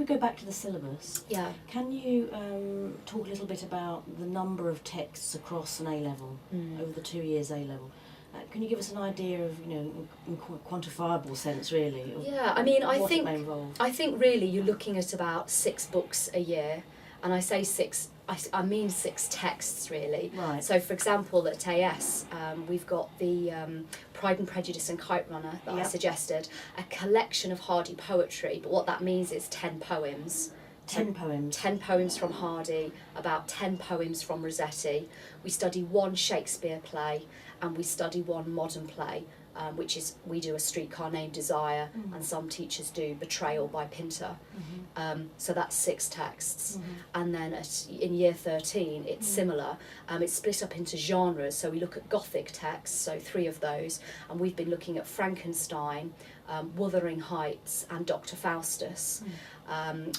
go back to the syllabus, Yeah. can you talk a little bit about the number of texts across an A-level, over the 2 years A-level? Can you give us an idea of, in quantifiable sense, really? Of Yeah, I mean, what it may involve? I think really you're looking at about 6 books a year, and I say 6. I mean 6 texts really. Right. So, for example, at AS, we've got the Pride and Prejudice and Kite Runner that I suggested, a collection of Hardy poetry. But what that means is 10 poems. 10 poems. 10 poems from Hardy, about 10 poems from Rossetti. We study 1 Shakespeare play, and we study 1 modern play, which is, we do A Streetcar Named Desire, and some teachers do Betrayal by Pinter. So that's 6 texts. And then in year 13, it's similar. It's split up into genres, so we look at Gothic texts, so 3 of those, and we've been looking at Frankenstein, Wuthering Heights, and Dr. Faustus.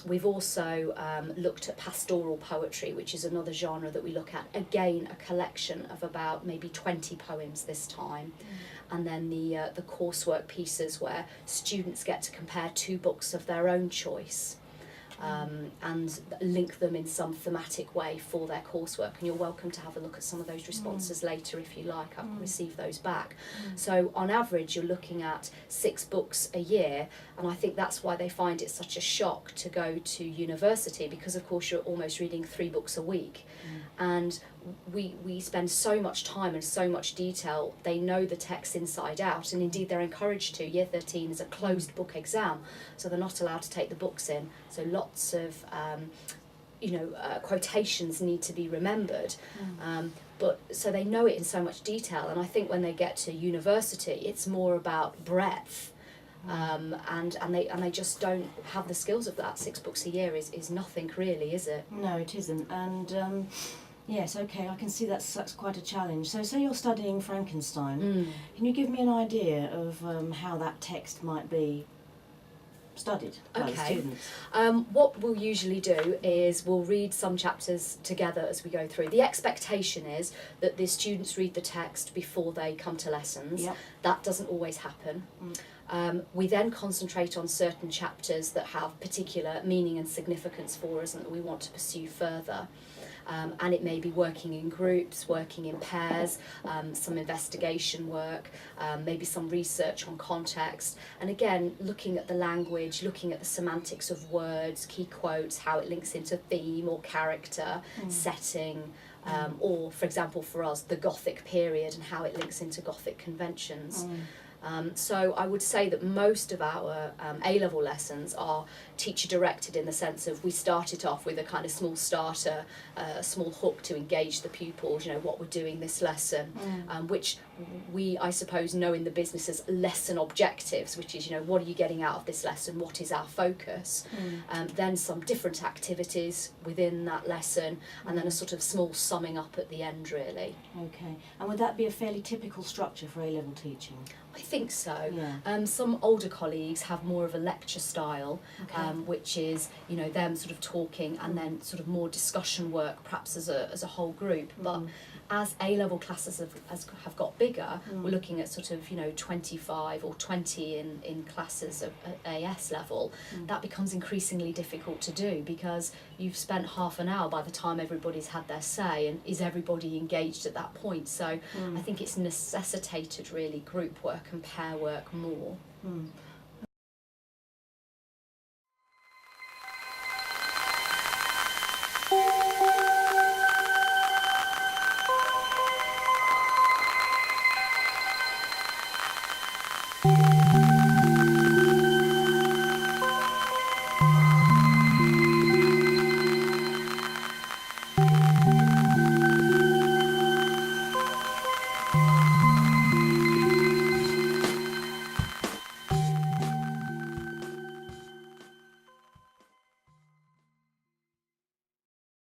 We've also looked at pastoral poetry, which is another genre that we look at. Again, a collection of about maybe 20 poems this time. And then the coursework pieces where students get to compare 2 books of their own choice. And link them in some thematic way for their coursework, and you're welcome to have a look at some of those responses later if you like. I'll receive those back. So on average you're looking at 6 books a year, and I think that's why they find it such a shock to go to university, because of course you're almost reading 3 books a week. And we spend so much time and so much detail. They know the text inside out, and indeed they're encouraged to. Year 13 is a closed book exam, so they're not allowed to take the books in, so lots of quotations need to be remembered. But so they know it in so much detail, and I think when they get to university it's more about breadth. And they just don't have the skills of that. 6 books a year is nothing really, is it? No, it isn't. And yes, okay, I can see that's quite a challenge. So say you're studying Frankenstein, can you give me an idea of how that text might be studied by the students? What we'll usually do is we'll read some chapters together as we go through. The expectation is that the students read the text before they come to lessons. Yep. That doesn't always happen. We then concentrate on certain chapters that have particular meaning and significance for us and that we want to pursue further. And it may be working in groups, working in pairs, some investigation work, maybe some research on context, and again looking at the language, looking at the semantics of words, key quotes, how it links into theme or character, setting, or for example for us the Gothic period and how it links into Gothic conventions. So I would say that most of our A-level lessons are teacher-directed in the sense of we start it off with a kind of small starter, a small hook to engage the pupils, what we're doing this lesson, which we, I suppose, know in the business as lesson objectives, which is, what are you getting out of this lesson, what is our focus, then some different activities within that lesson, and then a sort of small summing up at the end, really. Okay, and would that be a fairly typical structure for A-level teaching? I think so. Yeah. Some older colleagues have more of a lecture style, which is them sort of talking and then sort of more discussion work, perhaps as a whole group. But as A-level classes have got bigger, we're looking at sort of 25 or 20 in classes at AS level. That becomes increasingly difficult to do because you've spent half an hour by the time everybody's had their say, and is everybody engaged at that point? So I think it's necessitated really group work and pair work more.